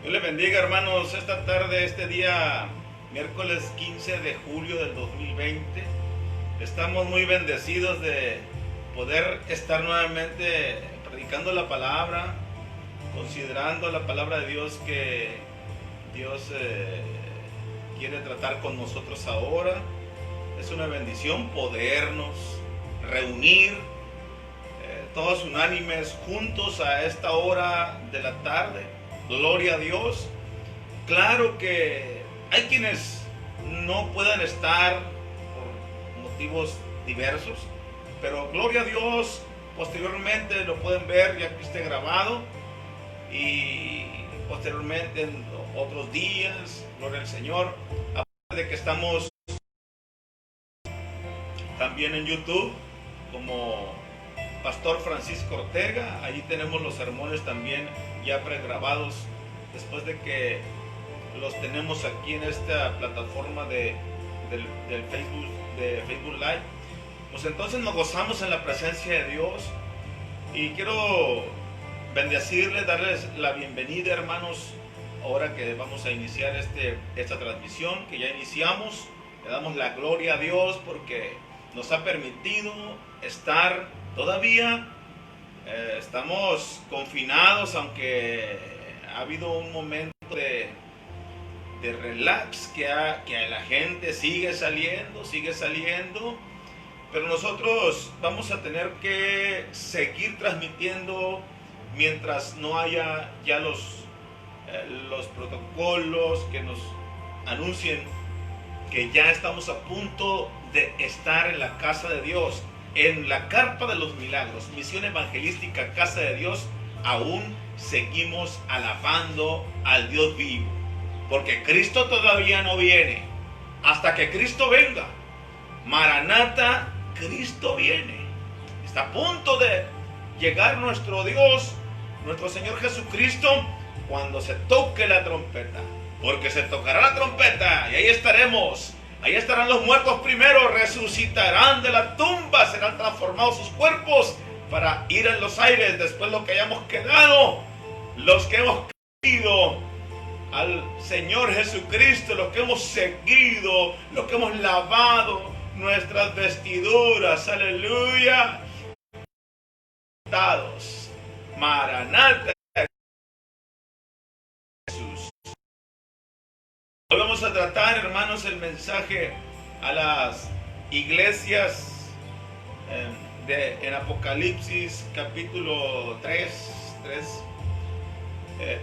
Dios le bendiga, hermanos, esta tarde, este día, miércoles 15 de julio del 2020. Estamos muy bendecidos de poder estar nuevamente predicando la palabra, considerando la palabra de Dios que Dios quiere tratar con nosotros ahora. Es una bendición podernos reunir todos unánimes juntos a esta hora de la tarde. Gloria a Dios. Claro que hay quienes no puedan estar por motivos diversos, pero gloria a Dios, posteriormente lo pueden ver ya que esté grabado, y posteriormente en otros días, gloria al Señor. Aparte de que estamos también en YouTube como Pastor Francisco Ortega, allí tenemos los sermones también ya pregrabados después de que los tenemos aquí en esta plataforma del Facebook Live. Pues entonces nos gozamos en la presencia de Dios, y quiero bendecirles, darles la bienvenida, hermanos, ahora que vamos a iniciar esta transmisión que ya iniciamos. Le damos la gloria a Dios porque nos ha permitido estar todavía. Estamos confinados, aunque ha habido un momento de relax, que la gente sigue saliendo, pero nosotros vamos a tener que seguir transmitiendo mientras no haya ya los protocolos que nos anuncien que ya estamos a punto de estar en la casa de Dios, en la carpa de los milagros, Misión Evangelística Casa de Dios. Aún seguimos alabando al Dios vivo, porque Cristo todavía no viene. Hasta que Cristo venga, Maranata, Cristo viene. Está a punto de llegar nuestro Dios, nuestro Señor Jesucristo, cuando se toque la trompeta, porque se tocará la trompeta y ahí estaremos. Ahí estarán los muertos primero, resucitarán de la tumba, serán transformados sus cuerpos para ir en los aires. Después lo que hayamos quedado, los que hemos creído al Señor Jesucristo, los que hemos seguido, los que hemos lavado nuestras vestiduras, aleluya, Maranata, Jesús. Hoy vamos a tratar, hermanos, el mensaje a las iglesias en Apocalipsis capítulo 3.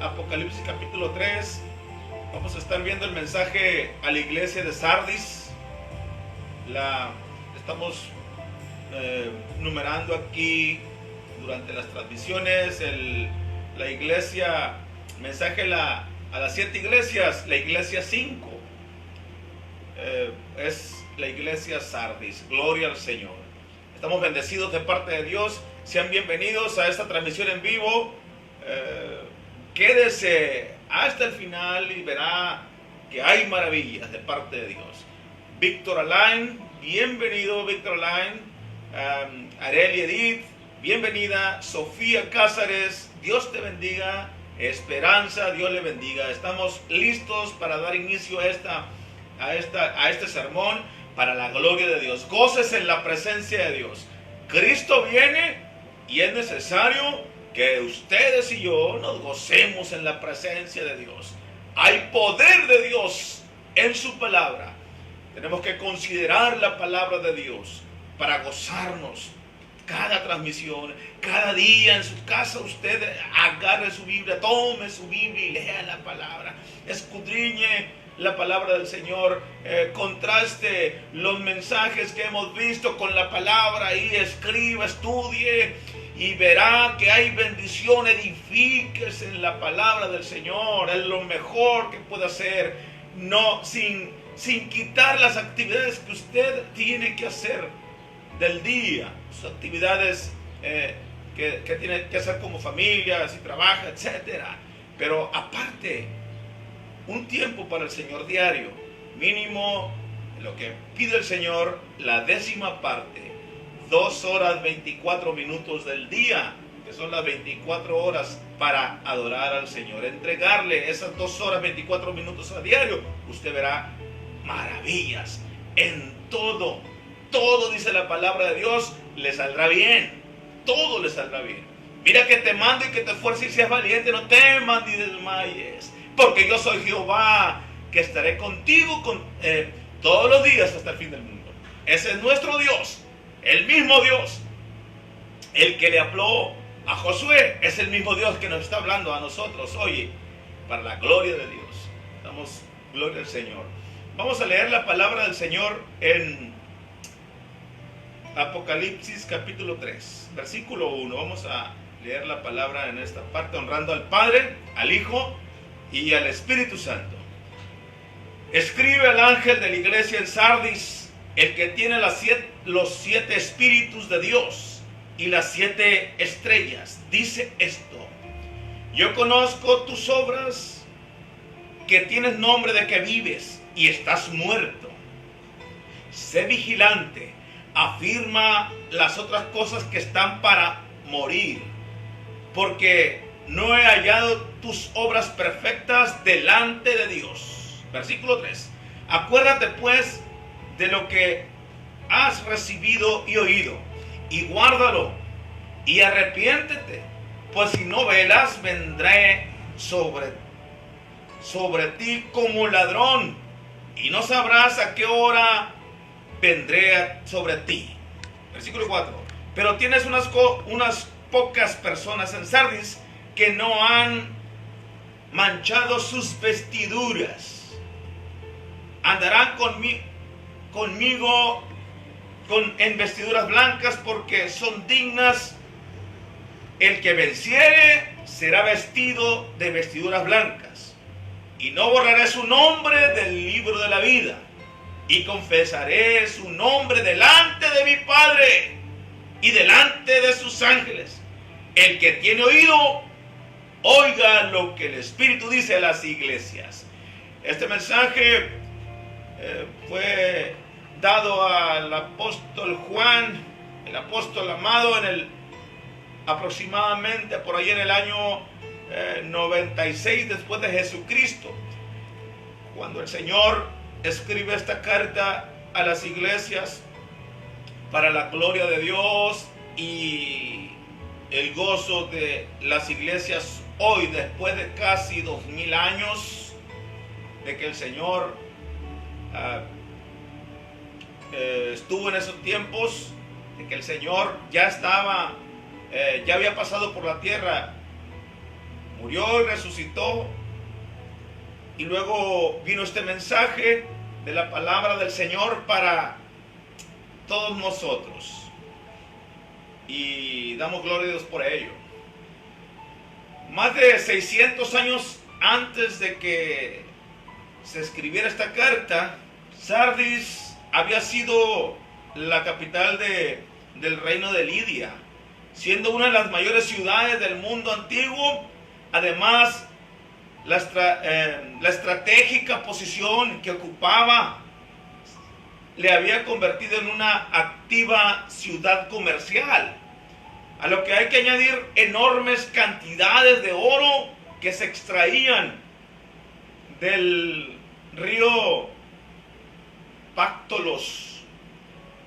Apocalipsis capítulo 3. Vamos a estar viendo el mensaje a la iglesia de Sardis. Estamos numerando aquí durante las transmisiones la iglesia, mensaje a las 7 iglesias. La iglesia 5 es la iglesia Sardis. Gloria al Señor. Estamos bendecidos de parte de Dios. Sean bienvenidos a esta transmisión en vivo. Quédese hasta el final y verá que hay maravillas de parte de Dios. Víctor Alain, bienvenido Víctor Alain. Areli Edith, bienvenida. Sofía Cázares, Dios te bendiga. Esperanza, Dios le bendiga. Estamos listos para dar inicio a este sermón para la gloria de Dios. Gócese en la presencia de Dios. Cristo viene y es necesario que ustedes y yo nos gocemos en la presencia de Dios. Hay poder de Dios en su palabra. Tenemos que considerar la palabra de Dios para gozarnos. Cada transmisión, cada día en su casa, usted agarre su Biblia, tome su Biblia y lea la palabra. Escudriñe la palabra del Señor, contraste los mensajes que hemos visto con la palabra y escriba, estudie y verá que hay bendición. Edifíquese en la palabra del Señor. Es lo mejor que puede hacer, no sin quitar las actividades que usted tiene que hacer del día, sus actividades que tiene que hacer como familia, si trabaja, etcétera. Pero aparte, un tiempo para el Señor diario, mínimo lo que pide el Señor, la 10ª parte, 2 horas 24 minutos del día que son las 24 horas para adorar al Señor. Entregarle esas 2 horas, 24 minutos a diario, usted verá maravillas en todo. Todo, dice la palabra de Dios, le saldrá bien. Todo le saldrá bien. Mira que te mando y que te esfuerces y seas valiente, no temas ni desmayes, porque yo soy Jehová, que estaré contigo todos los días hasta el fin del mundo. Ese es nuestro Dios, el mismo Dios, el que le habló a Josué, es el mismo Dios que nos está hablando a nosotros hoy, para la gloria de Dios. Damos gloria al Señor. Vamos a leer la palabra del Señor en Apocalipsis capítulo 3, versículo 1. Vamos a leer la palabra en esta parte, honrando al Padre, al Hijo y al Espíritu Santo. Escribe al ángel de la iglesia en Sardis, el que tiene los 7 espíritus de Dios y las 7 estrellas. Dice esto: yo conozco tus obras, que tienes nombre de que vives y estás muerto. Sé vigilante, afirma las otras cosas que están para morir, porque no he hallado tus obras perfectas delante de Dios. Versículo 3. Acuérdate pues de lo que has recibido y oído, y guárdalo, y arrepiéntete, pues si no velas, vendré sobre ti como ladrón, y no sabrás a qué hora vendré sobre ti. Versículo 4. Pero tienes unas pocas personas en Sardis que no han manchado sus vestiduras. Andarán conmigo en vestiduras blancas, porque son dignas. El que venciere será vestido de vestiduras blancas, y no borraré su nombre del libro de la vida, y confesaré su nombre delante de mi Padre y delante de sus ángeles. El que tiene oído, oiga lo que el Espíritu dice a las iglesias. Este mensaje fue dado al apóstol Juan, el apóstol amado, aproximadamente por ahí en el año 96 después de Jesucristo, cuando el Señor escribe esta carta a las iglesias para la gloria de Dios y el gozo de las iglesias hoy, después de casi 2000 años de que el Señor estuvo en esos tiempos, de que el Señor ya había pasado por la tierra, murió y resucitó, y luego vino este mensaje de la palabra del Señor para todos nosotros, y damos gloria a Dios por ello. Más de 600 años antes de que se escribiera esta carta, Sardis había sido la capital del reino de Lidia, siendo una de las mayores ciudades del mundo antiguo. Además, la estratégica posición que ocupaba le había convertido en una activa ciudad comercial, a lo que hay que añadir enormes cantidades de oro que se extraían del río Pactolos.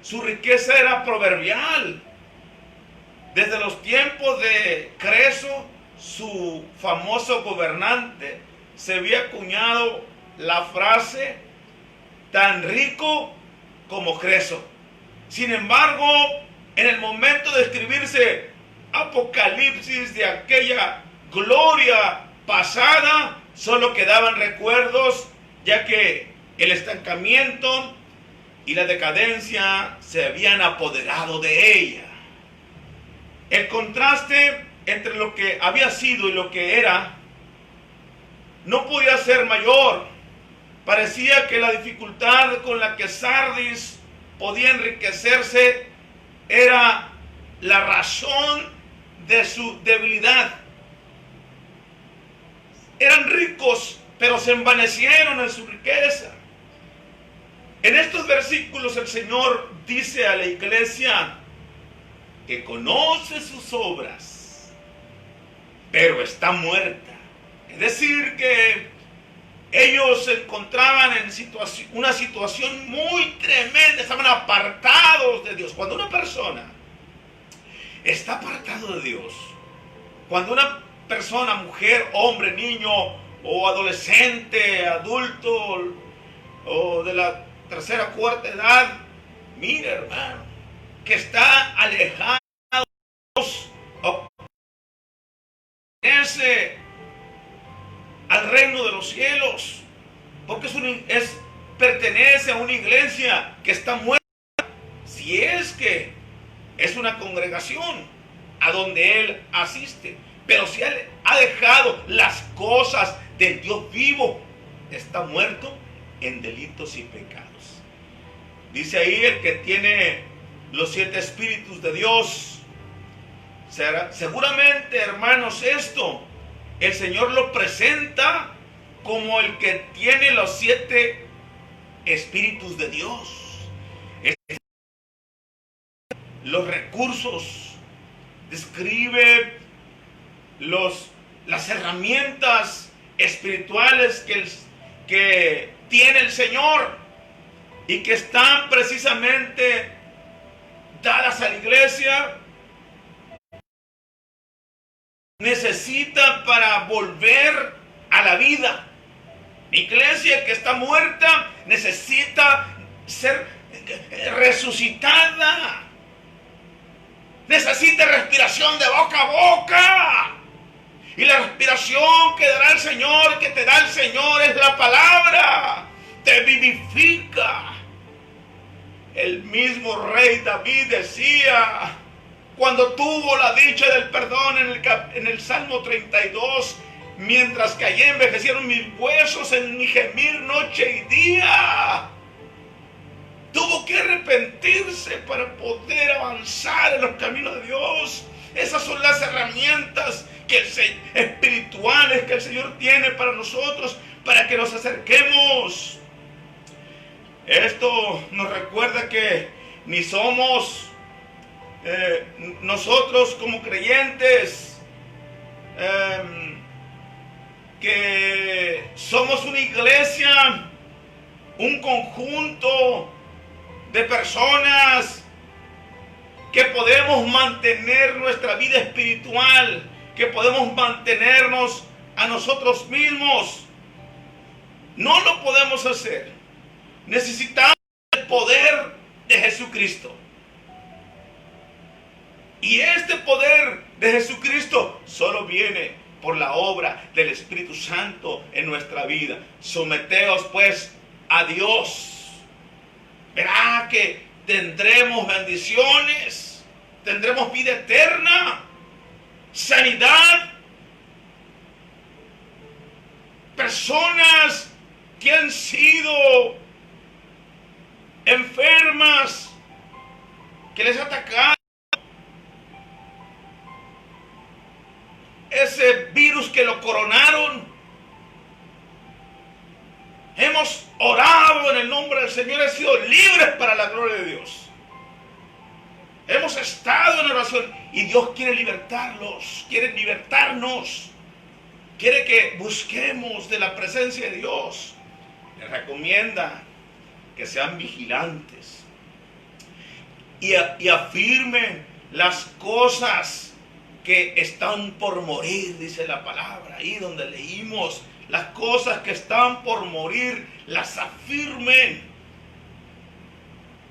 Su riqueza era proverbial. Desde los tiempos de Creso, su famoso gobernante, se había acuñado la frase: tan rico como Creso. Sin embargo, en el momento de escribirse Apocalipsis de aquella gloria pasada, solo quedaban recuerdos, ya que el estancamiento y la decadencia se habían apoderado de ella. El contraste entre lo que había sido y lo que era no podía ser mayor. Parecía que la dificultad con la que Sardis podía enriquecerse era la razón de su debilidad. Eran ricos, pero se envanecieron en su riqueza. En estos versículos el Señor dice a la iglesia que conoce sus obras, pero está muerta. Es decir, que ellos se encontraban en una situación muy tremenda, estaban apartados de Dios. Cuando una persona está apartado de Dios, cuando una persona, mujer, hombre, niño o adolescente, adulto o de la tercera o cuarta edad, mira, hermano, que está alejado o pertenece al reino de los cielos, porque pertenece a una iglesia que está muerta, si es que es una congregación a donde él asiste. Pero si él ha dejado las cosas del Dios vivo, está muerto en delitos y pecados. Dice ahí, el que tiene los 7 espíritus de Dios, seguramente, hermanos, esto el Señor lo presenta como el que tiene los 7 espíritus de Dios. Los recursos, describe las herramientas espirituales que tiene el Señor y que están precisamente dadas a la iglesia. Necesita para volver a la vida. La iglesia que está muerta necesita ser resucitada. Necesita respiración de boca a boca. Y la respiración que dará el Señor, que te da el Señor, es la palabra. Te vivifica. El mismo rey David decía, cuando tuvo la dicha del perdón en el Salmo 32, mientras que allí envejecieron mis huesos en mi gemir noche y día. Tuvo que arrepentirse para poder avanzar en los caminos de Dios. Esas son las herramientas espirituales que el Señor tiene para nosotros, para que nos acerquemos. Esto nos recuerda que ni somos nosotros como creyentes, que somos una iglesia, un conjunto de personas que podemos mantener nuestra vida espiritual, que podemos mantenernos a nosotros mismos. No lo podemos hacer. Necesitamos el poder de Jesucristo. Y este poder de Jesucristo solo viene por la obra del Espíritu Santo en nuestra vida. Someteos pues a Dios. Verá que tendremos bendiciones, tendremos vida eterna, sanidad. Personas que han sido enfermas, que les ha atacado ese virus que lo coronaron. Hemos orado en el nombre del Señor, hemos sido libres para la gloria de Dios. Hemos estado en oración y Dios quiere libertarlos, quiere libertarnos, quiere que busquemos de la presencia de Dios. Les recomienda que sean vigilantes y afirmen las cosas que están por morir, dice la palabra, ahí donde leímos. Las cosas que están por morir, las afirmen.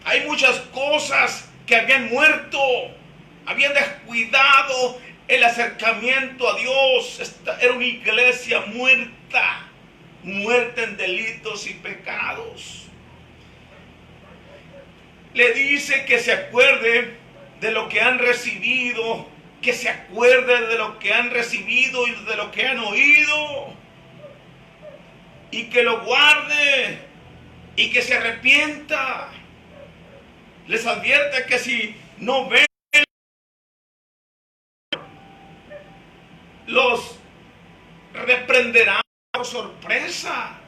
Hay muchas cosas que habían muerto, habían descuidado el acercamiento a Dios. Esta era una iglesia muerta, muerta en delitos y pecados. Le dice que se acuerde de lo que han recibido, que se acuerde de lo que han recibido y de lo que han oído, y que lo guarde y que se arrepienta. Les advierte que si no ven, los reprenderá por sorpresa.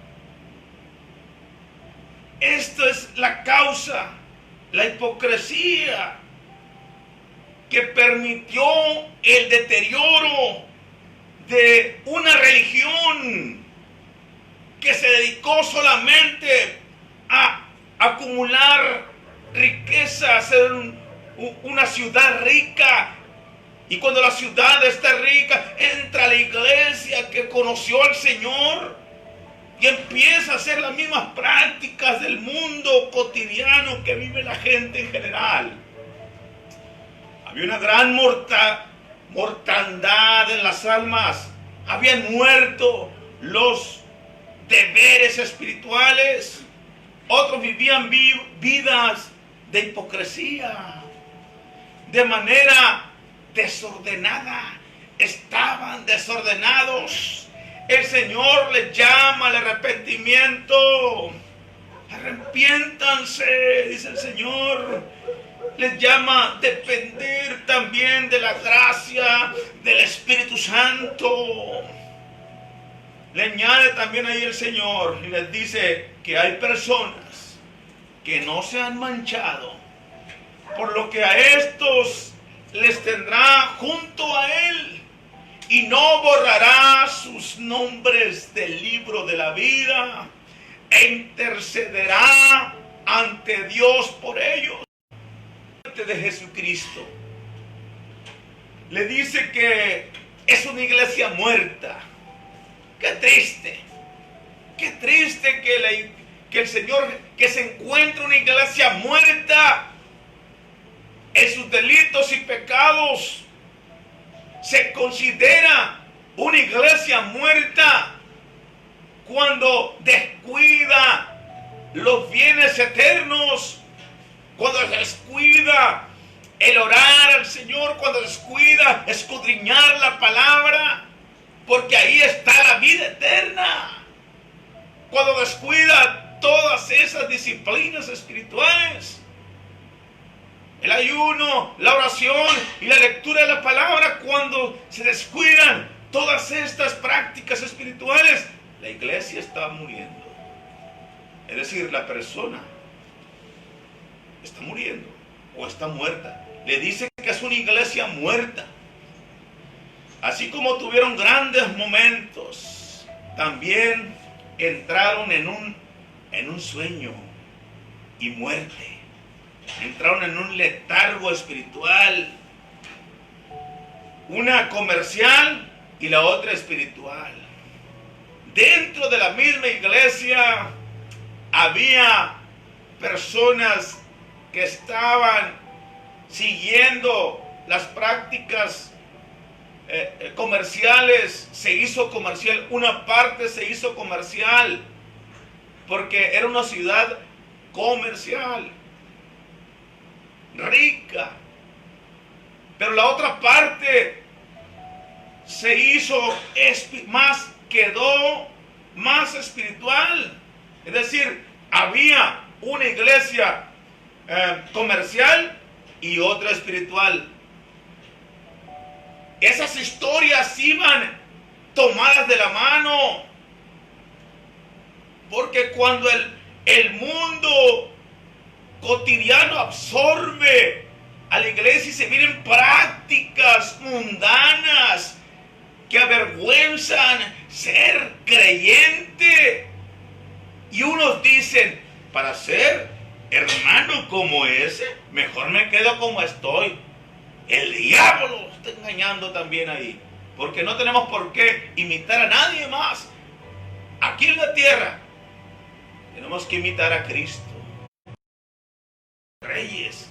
Esto es la causa, la hipocresía que permitió el deterioro de una religión que se dedicó solamente a acumular riqueza, a ser una ciudad rica. Y cuando la ciudad está rica, entra la iglesia que conoció al Señor y empieza a hacer las mismas prácticas del mundo cotidiano que vive la gente en general. Había una gran mortandad en las almas. Habían muerto los deberes espirituales. Otros vivían vidas de hipocresía, de manera desordenada. Estaban desordenados. El Señor les llama al arrepentimiento. Arrepiéntanse, dice el Señor. Les llama a depender también de la gracia del Espíritu Santo. Le añade también ahí el Señor y les dice que hay personas que no se han manchado, por lo que a estos les tendrá junto a Él y no borrará sus nombres del libro de la vida e intercederá ante Dios por ellos. De Jesucristo le dice que es una iglesia muerta. Qué triste que el Señor, que se encuentre una iglesia muerta en sus delitos y pecados. Se considera una iglesia muerta cuando descuida los bienes eternos, cuando descuida el orar al Señor, cuando descuida escudriñar la palabra, porque ahí está la vida eterna. Cuando descuida todas esas disciplinas espirituales, el ayuno, la oración y la lectura de la palabra, cuando se descuidan todas estas prácticas espirituales, la iglesia está muriendo. Es decir, la persona está muriendo o está muerta. Le dice que es una iglesia muerta. Así como tuvieron grandes momentos, también entraron en un sueño y muerte. Entraron en un letargo espiritual. Una comercial y la otra espiritual. Dentro de la misma iglesia había personas que estaban siguiendo las prácticas comerciales. Se hizo comercial, una parte se hizo comercial porque era una ciudad comercial, rica, pero la otra parte se hizo quedó más espiritual. Es decir, había una iglesia comercial y otra espiritual. Esas historias iban tomadas de la mano, porque cuando el mundo cotidiano absorbe a la iglesia y se vienen prácticas mundanas que avergüenzan ser creyente, y unos dicen, para ser hermano como ese, mejor me quedo como estoy. El diablo está engañando también ahí, porque no tenemos por qué imitar a nadie más. Aquí en la tierra tenemos que imitar a Cristo. Reyes.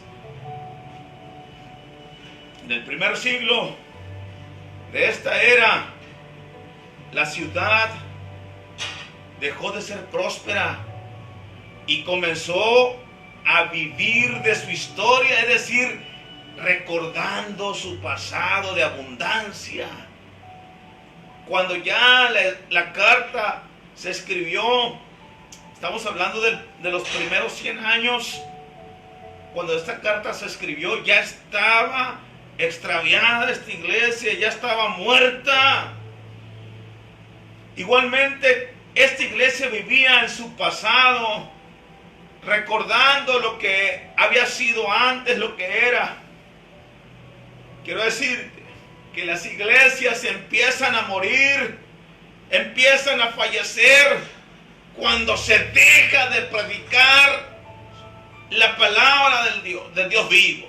En el primer siglo de esta era, la ciudad dejó de ser próspera y comenzó a vivir de su historia, es decir, recordando su pasado de abundancia. Cuando ya la carta se escribió, estamos hablando de los primeros 100 años, cuando esta carta se escribió, ya estaba extraviada esta iglesia, ya estaba muerta. Igualmente, esta iglesia vivía en su pasado, recordando lo que había sido antes, lo que era. Quiero decirte que las iglesias empiezan a morir, empiezan a fallecer cuando se deja de predicar la palabra del Dios vivo.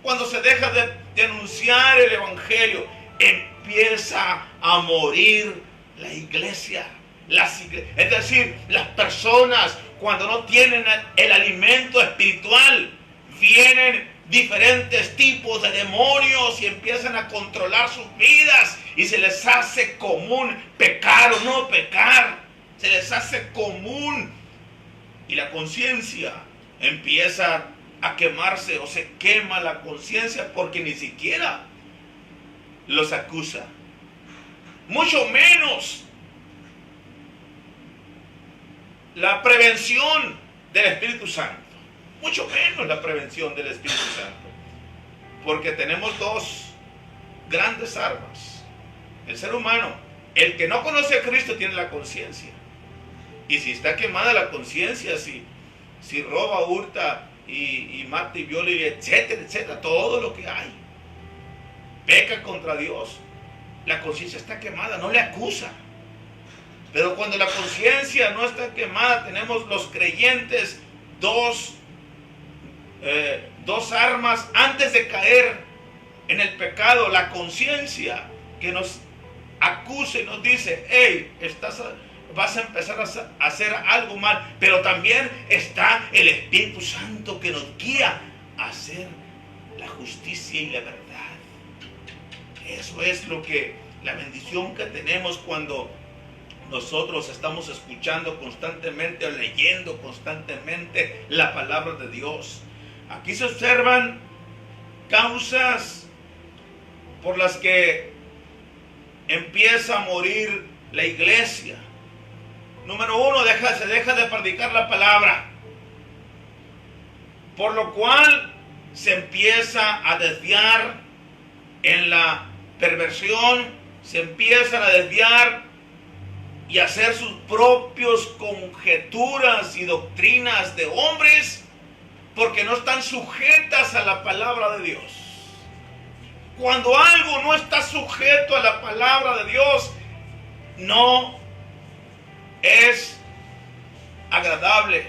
Cuando se deja de denunciar el evangelio, empieza a morir la iglesia. Es decir, las personas, cuando no tienen el alimento espiritual, vienen diferentes tipos de demonios y empiezan a controlar sus vidas, y se les hace común pecar o no pecar. Se les hace común, y la conciencia empieza a quemarse, o se quema la conciencia porque ni siquiera los acusa, mucho menos la prevención del Espíritu Santo, mucho menos la prevención del Espíritu Santo, porque tenemos dos grandes armas. El ser humano, el que no conoce a Cristo, tiene la conciencia, y si está quemada la conciencia, si roba, hurta y mata y viola, y etcétera, etcétera, todo lo que hay, peca contra Dios, la conciencia está quemada, no le acusa. Pero cuando la conciencia no está quemada, tenemos los creyentes dos armas antes de caer en el pecado. La conciencia que nos acusa y nos dice: hey, vas a empezar a hacer algo mal. Pero también está el Espíritu Santo que nos guía a hacer la justicia y la verdad. Eso es la bendición que tenemos cuando nosotros estamos escuchando constantemente o leyendo constantemente la palabra de Dios. Aquí se observan causas por las que empieza a morir la iglesia. Número uno, se deja de predicar la palabra, por lo cual se empieza a desviar en la perversión, se empiezan a desviar y a hacer sus propios conjeturas y doctrinas de hombres, porque no están sujetas a la palabra de Dios. Cuando algo no está sujeto a la palabra de Dios, no es agradable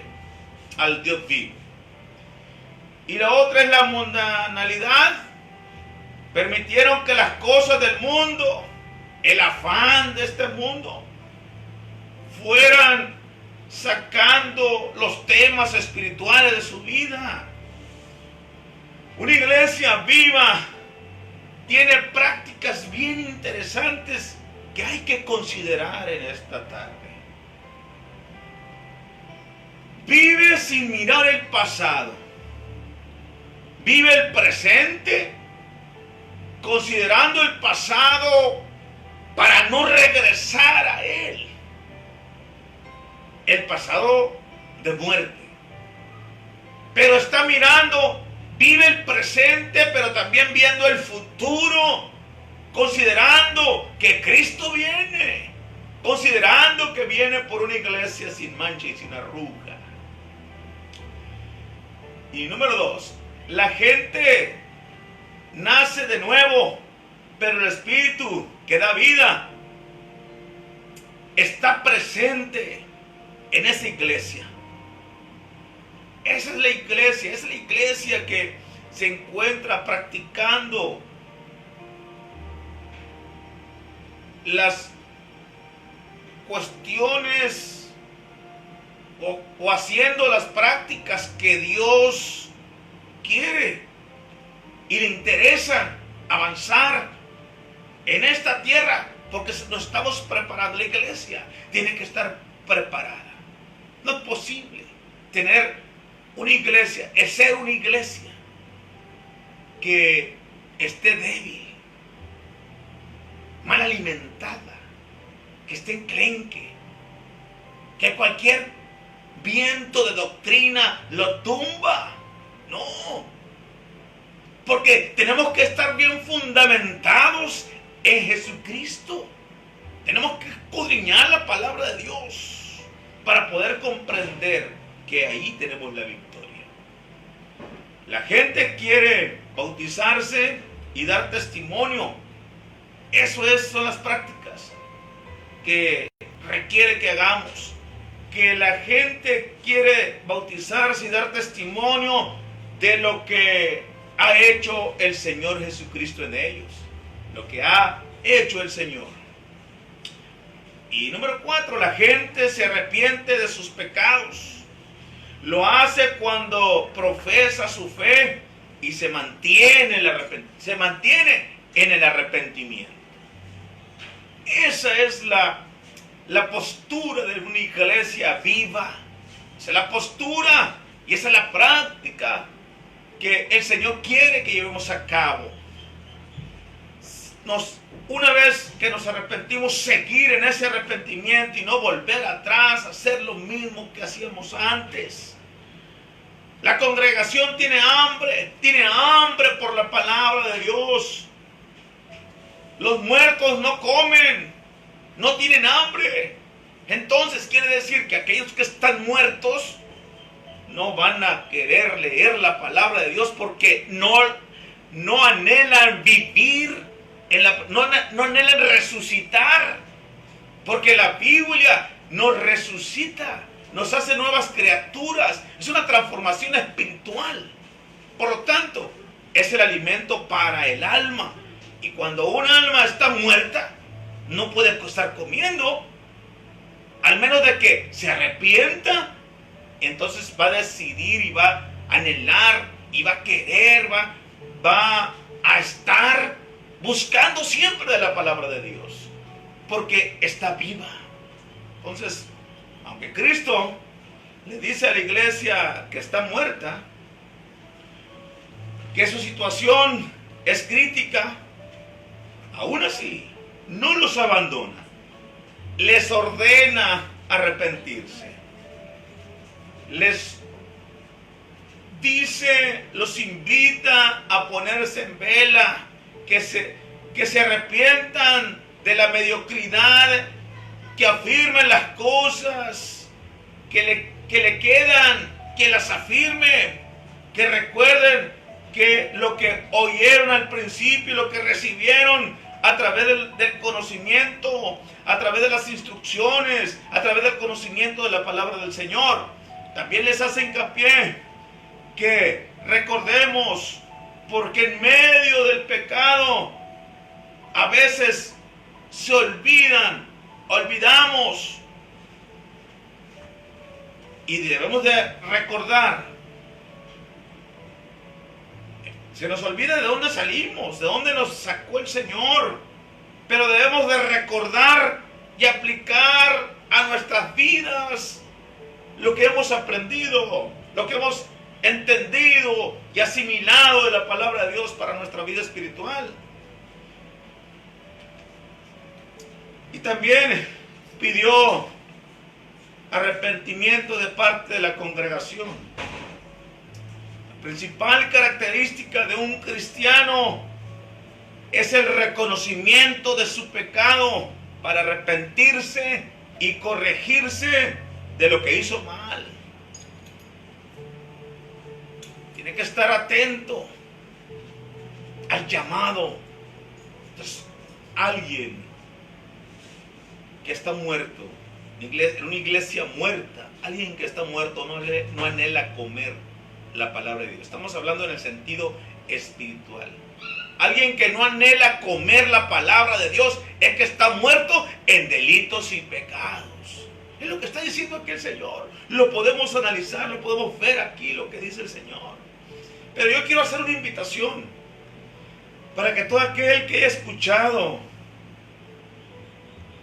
al Dios vivo. Y la otra es la mundanalidad. Permitieron que las cosas del mundo, el afán de este mundo, fueran sacando los temas espirituales de su vida. Una iglesia viva tiene prácticas bien interesantes que hay que considerar en esta tarde. Vive sin mirar el pasado. Vive el presente, considerando el pasado para no regresar a él. El pasado de muerte. Pero está mirando, vive el presente, pero también viendo el futuro, considerando que Cristo viene, considerando que viene por una iglesia sin mancha y sin arruga. Y número dos, la gente nace de nuevo, pero el Espíritu que da vida está presente en esa iglesia. Esa es la iglesia que se encuentra practicando las cuestiones o haciendo las prácticas que Dios quiere y le interesa avanzar en esta tierra, porque nos estamos preparando. La iglesia tiene que estar preparada. No es posible tener una iglesia, es ser una iglesia que esté débil, mal alimentada, que esté enclenque, que cualquier viento de doctrina lo tumba. No, porque tenemos que estar bien fundamentados en Jesucristo. Tenemos que escudriñar la palabra de Dios para poder comprender que ahí tenemos la victoria. La gente quiere bautizarse y dar testimonio, Son las prácticas que requiere que hagamos. Que la gente quiere bautizarse y dar testimonio de lo que ha hecho el Señor Jesucristo en ellos. Lo que ha hecho el Señor. Y número 4, la gente se arrepiente de sus pecados. Lo hace cuando profesa su fe y se mantiene en el arrepentimiento. Esa es la postura de una iglesia viva. Esa es la postura y esa es la práctica que el Señor quiere que llevemos a cabo. Una vez que nos arrepentimos, seguir en ese arrepentimiento y no volver atrás, hacer lo mismo que hacíamos antes. La congregación tiene hambre por la palabra de Dios. Los muertos no comen, no tienen hambre. Entonces quiere decir que aquellos que están muertos no van a querer leer la palabra de Dios porque no anhelan vivir, no anhelan resucitar. Porque la Biblia nos resucita, nos hace nuevas criaturas. Es una transformación espiritual. Por lo tanto, es el alimento para el alma. Y cuando un alma está muerta, no puede estar comiendo, al menos de que se arrepienta. Entonces va a decidir y va a anhelar y va a querer, va a estar buscando siempre de la palabra de Dios, porque está viva. Entonces, aunque Cristo le dice a la iglesia que está muerta, que su situación es crítica, aún así no los abandona, les ordena arrepentirse, les dice, los invita a ponerse en vela, que se arrepientan de la mediocridad, que afirmen las cosas que le quedan, que las afirme, que recuerden que lo que oyeron al principio, lo que recibieron a través del conocimiento, a través de las instrucciones, a través del conocimiento de la palabra del Señor. También les hace hincapié que recordemos, porque en medio del pecado a veces olvidamos, y debemos de recordar. Se nos olvida de dónde salimos, de dónde nos sacó el Señor, pero debemos de recordar y aplicar a nuestras vidas lo que hemos aprendido, lo que hemos entendido y asimilado de la palabra de Dios para nuestra vida espiritual. Y también pidió arrepentimiento de parte de la congregación. La principal característica de un cristiano es el reconocimiento de su pecado para arrepentirse y corregirse de lo que hizo mal. Tiene que estar atento al llamado. Entonces, alguien que está muerto, en una iglesia muerta, alguien que está muerto no anhela comer la palabra de Dios. Estamos hablando en el sentido espiritual. Alguien que no anhela comer la palabra de Dios es que está muerto en delitos y pecados. Es lo que está diciendo aquí el Señor. Lo podemos analizar, lo podemos ver aquí, lo que dice el Señor. Pero yo quiero hacer una invitación para que todo aquel que haya escuchado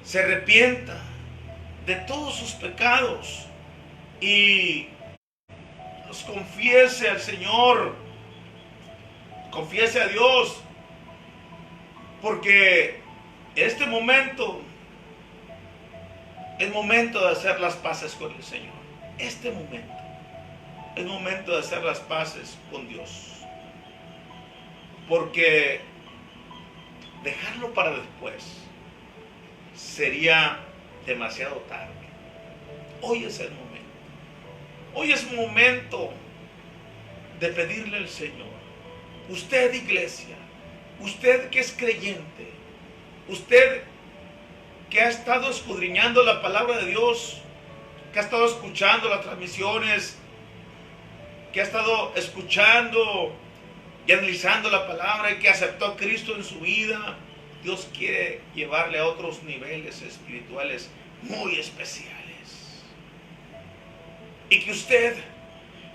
se arrepienta de todos sus pecados y los confiese al Señor, confiese a Dios, porque este momento es momento de hacer las paces con el Señor. Este momento es momento de hacer las paces con Dios, porque dejarlo para después sería demasiado tarde. Hoy es el momento. Hoy es momento de pedirle al Señor. Usted, iglesia, usted que es creyente, Usted que ha estado escudriñando la palabra de Dios, que ha estado escuchando las transmisiones, que ha estado escuchando y analizando la palabra y que aceptó a Cristo en su vida, Dios quiere llevarle a otros niveles espirituales muy especiales. Y que usted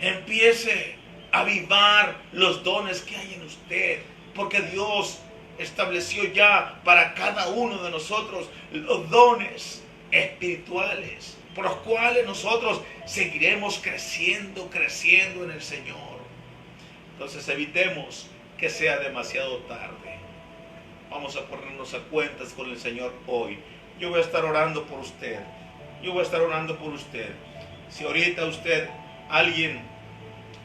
empiece a avivar los dones que hay en usted, porque Dios estableció ya para cada uno de nosotros los dones espirituales por los cuales nosotros seguiremos creciendo en el Señor. Entonces evitemos que sea demasiado tarde. Vamos a ponernos a cuentas con el Señor hoy. Yo voy a estar orando por usted. Si ahorita alguien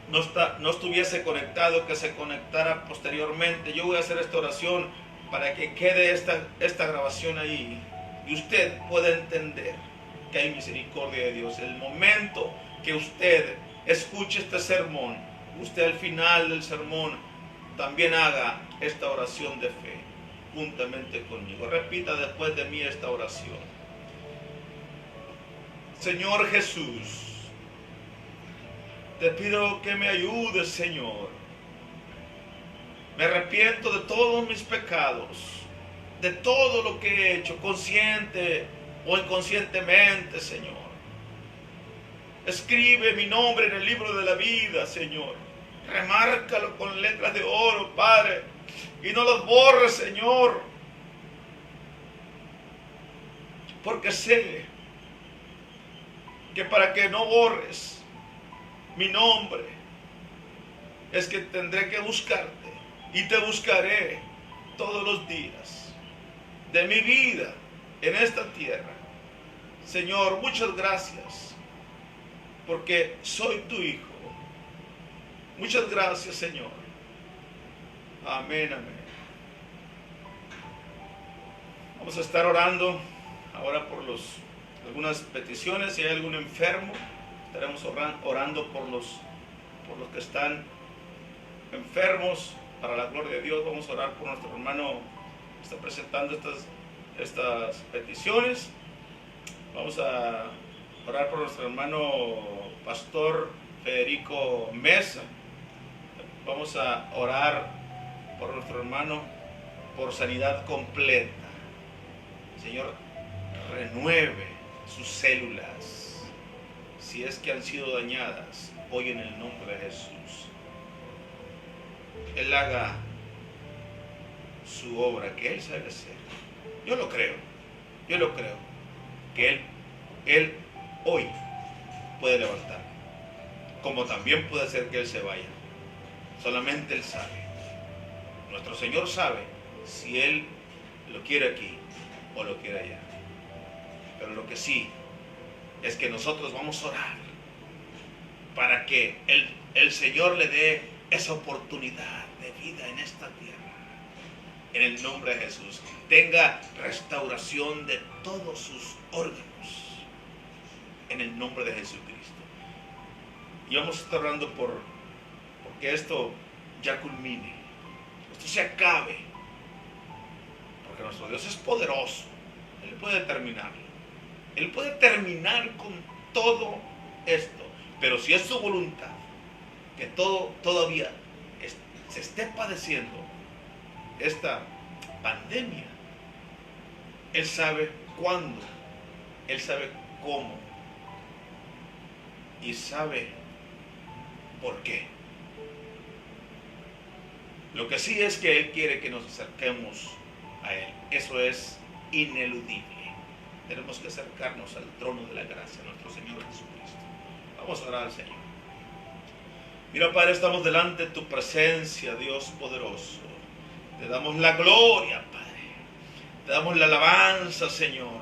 no estuviese conectado, que se conectara posteriormente, yo voy a hacer esta oración para que quede esta grabación ahí y usted pueda entender que hay misericordia de Dios. El momento que usted escuche este sermón, usted al final del sermón también haga esta oración de fe juntamente conmigo. Repita después de mí esta oración. Señor Jesús, te pido que me ayudes, Señor. Me arrepiento de todos mis pecados, de todo lo que he hecho, consciente o inconscientemente, Señor. Escribe mi nombre en el libro de la vida, Señor. Remárcalo con letras de oro, Padre, y no los borres, Señor, porque sé que para que no borres mi nombre es que tendré que buscarte, y te buscaré todos los días de mi vida en esta tierra. Señor, muchas gracias porque soy tu hijo. Muchas gracias, Señor. Amén, amén. Vamos a estar orando ahora por algunas peticiones. Si hay algún enfermo, estaremos orando por los que están enfermos. Para la gloria de Dios, vamos a orar por nuestro hermano que está presentando estas peticiones. Vamos a orar por nuestro hermano pastor Federico Mesa. Vamos a orar por nuestro hermano por sanidad completa. Señor, renueve sus células si es que han sido dañadas hoy en el nombre de Jesús. Él haga su obra que Él sabe hacer. Yo lo creo que Él hoy puede levantar, como también puede hacer que Él se vaya. Solamente Él sabe. Nuestro Señor sabe si Él lo quiere aquí o lo quiere allá. Pero lo que sí es que nosotros vamos a orar para que el Señor le dé esa oportunidad de vida en esta tierra. En el nombre de Jesús, tenga restauración de todos sus órganos. En el nombre de Jesucristo. Y vamos a estar orando porque esto ya culmine. Esto se acabe. Porque nuestro Dios es poderoso. Él puede terminarlo. Él puede terminar con todo esto. Pero si es su voluntad que todavía se esté padeciendo esta pandemia, Él sabe cuándo, Él sabe cómo y sabe por qué. Lo que sí es que Él quiere que nos acerquemos a Él. Eso es ineludible. Tenemos que acercarnos al trono de la gracia, nuestro Señor Jesucristo. Vamos a orar al Señor. Mira, Padre, estamos delante de tu presencia, Dios poderoso. Te damos la gloria, Padre. Te damos la alabanza, Señor.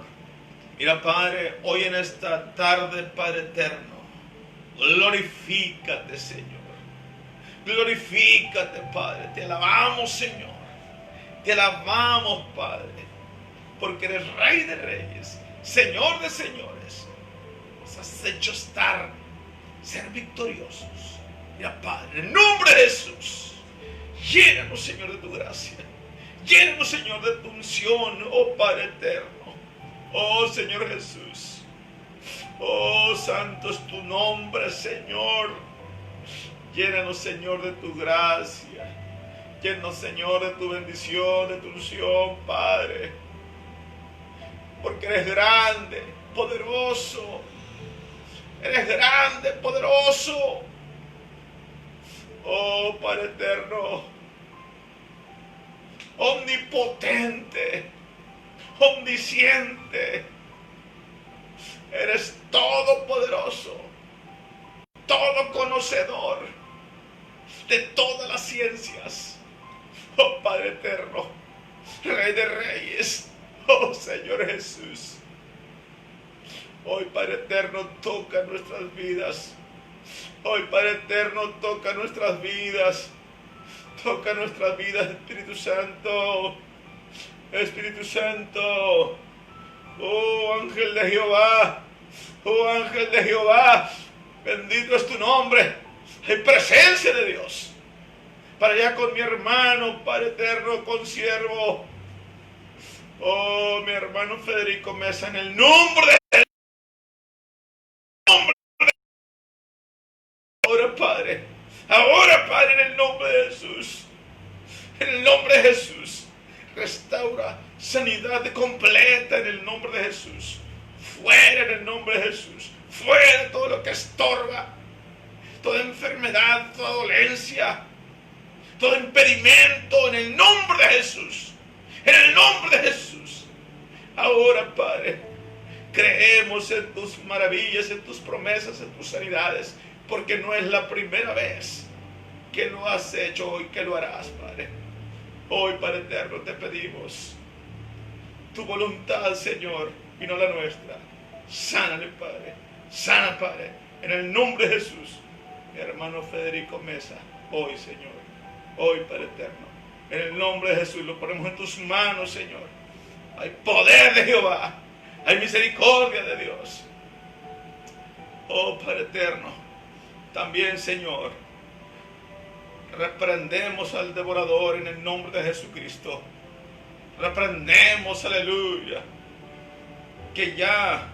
Mira, Padre, hoy en esta tarde, Padre eterno, glorifícate, Señor. Glorifícate, Padre. Te alabamos, Señor. Te alabamos, Padre, porque eres Rey de Reyes, Señor de Señores. Nos has hecho ser victoriosos. Mira, Padre, en el nombre de Jesús, llénanos, Señor, de tu gracia. Llénanos, Señor, de tu unción, oh Padre eterno. Oh Señor Jesús. Oh, santo es tu nombre, Señor. Llénanos, Señor, de tu gracia. Llénanos, Señor, de tu bendición, de tu unción, Padre. Porque eres grande, poderoso. Eres grande, poderoso. Oh, Padre eterno. Omnipotente. Omnisciente. Eres todopoderoso. Todo conocedor de todas las ciencias. Oh Padre eterno, Rey de reyes, oh Señor Jesús. Hoy Padre eterno, toca nuestras vidas. Hoy Padre eterno, toca nuestras vidas. Toca nuestras vidas, Espíritu Santo. Espíritu Santo. Oh ángel de Jehová. Oh ángel de Jehová. Bendito es tu nombre. Hay presencia de Dios. Para allá con mi hermano, Padre eterno, consiervo. Oh, mi hermano Federico Mesa, en el nombre de ahora, Padre. Ahora, Padre, en el nombre de Jesús. En el nombre de Jesús. Restaura sanidad completa en el nombre de Jesús. Fuera en el nombre de Jesús. Fuera todo lo que estorba. Toda enfermedad, toda dolencia. Todo impedimento en el nombre de Jesús. En el nombre de Jesús. Ahora, Padre, creemos en tus maravillas, en tus promesas, en tus sanidades, porque no es la primera vez que lo has hecho hoy, que lo harás, Padre. Hoy, Padre eterno, te pedimos tu voluntad, Señor, y no la nuestra. Sánale, Padre. Sana, Padre. En el nombre de Jesús. Mi hermano Federico Mesa, hoy, Señor. Hoy, Padre eterno, en el nombre de Jesús, lo ponemos en tus manos, Señor. Hay poder de Jehová, hay misericordia de Dios. Oh, Padre eterno, también, Señor, reprendemos al devorador en el nombre de Jesucristo. Reprendemos, aleluya, que ya,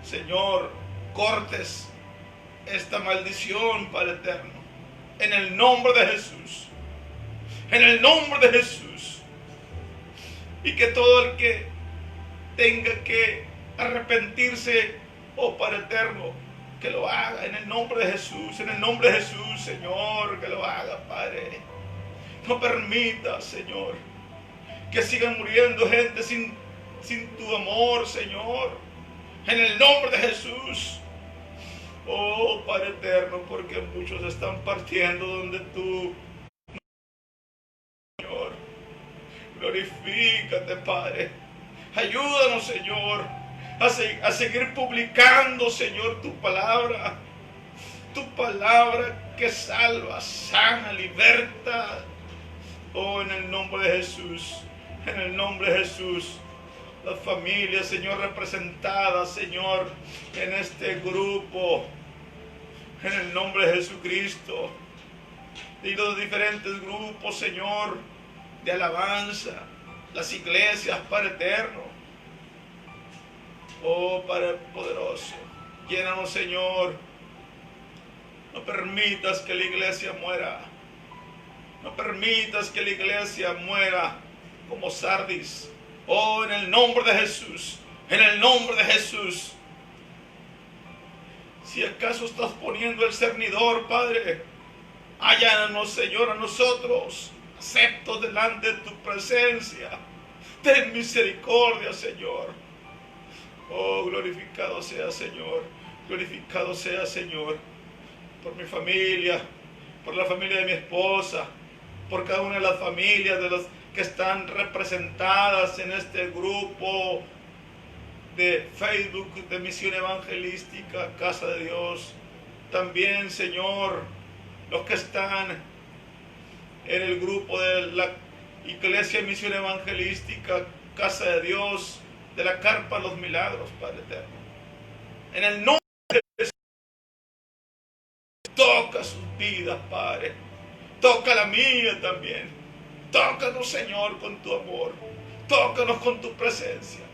Señor, cortes esta maldición, Padre eterno. En el nombre de Jesús. En el nombre de Jesús. Y que todo el que tenga que arrepentirse, oh Padre eterno, que lo haga en el nombre de Jesús. En el nombre de Jesús, Señor, que lo haga, Padre. No permita, Señor, que sigan muriendo gente sin tu amor, Señor. En el nombre de Jesús. Oh, Padre eterno, porque muchos están partiendo donde tú, Señor. Glorifícate, Padre. Ayúdanos, Señor, a seguir publicando, Señor, tu palabra. Tu palabra que salva, sana, liberta. Oh, en el nombre de Jesús. En el nombre de Jesús. Las familias, Señor, representadas, Señor, en este grupo, en el nombre de Jesucristo, y los diferentes grupos, Señor, de alabanza, las iglesias, Padre eterno. Oh, Padre poderoso, llénanos, Señor. No permitas que la iglesia muera. No permitas que la iglesia muera como Sardis. Oh, en el nombre de Jesús, en el nombre de Jesús. Si acaso estás poniendo el cernidor, Padre, allánanos, Señor, a nosotros, aceptos delante de tu presencia. Ten misericordia, Señor. Oh, glorificado sea, Señor. Glorificado sea, Señor, por mi familia, por la familia de mi esposa, por cada una de las familias de las que están representadas en este grupo de Facebook de Misión Evangelística Casa de Dios. También, Señor, los que están en el grupo de la Iglesia Misión Evangelística Casa de Dios, de la Carpa de los Milagros, Padre eterno. En el nombre de Jesús, toca sus vidas, Padre. Toca la mía también. Tócanos, Señor, con tu amor. Tócanos con tu presencia.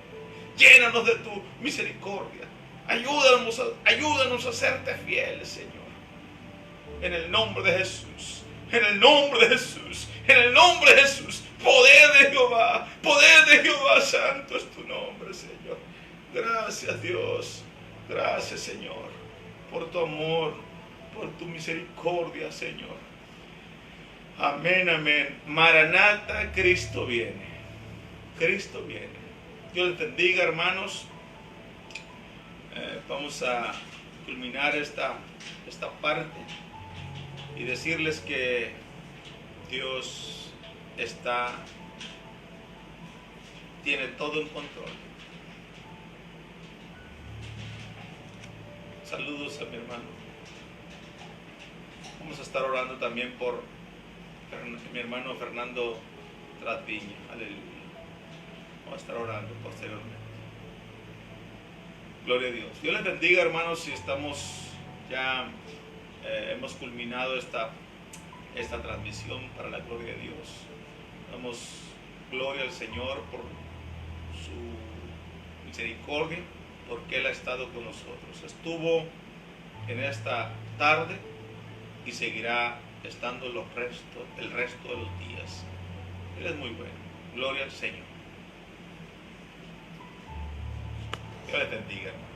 Llénanos de tu misericordia. Ayúdanos a serte fieles, Señor. En el nombre de Jesús. En el nombre de Jesús. En el nombre de Jesús. Poder de Jehová. Poder de Jehová. Santo es tu nombre, Señor. Gracias, Dios. Gracias, Señor. Por tu amor. Por tu misericordia, Señor. Amén, amén. Maranata, Cristo viene. Cristo viene. Dios les bendiga, hermanos. Vamos a culminar esta parte y decirles que Dios tiene todo en control. Saludos a mi hermano. Vamos a estar orando también por mi hermano Fernando Tratiña. Aleluya. Vamos a estar orando posteriormente. Gloria a Dios. Dios les bendiga, hermanos. Si estamos ya hemos culminado esta transmisión para la gloria de Dios. Damos gloria al Señor por su misericordia, porque Él ha estado con nosotros. Estuvo en esta tarde y seguirá estando el resto de los días. Él es muy bueno. Gloria al Señor. Dios les bendiga, hermano.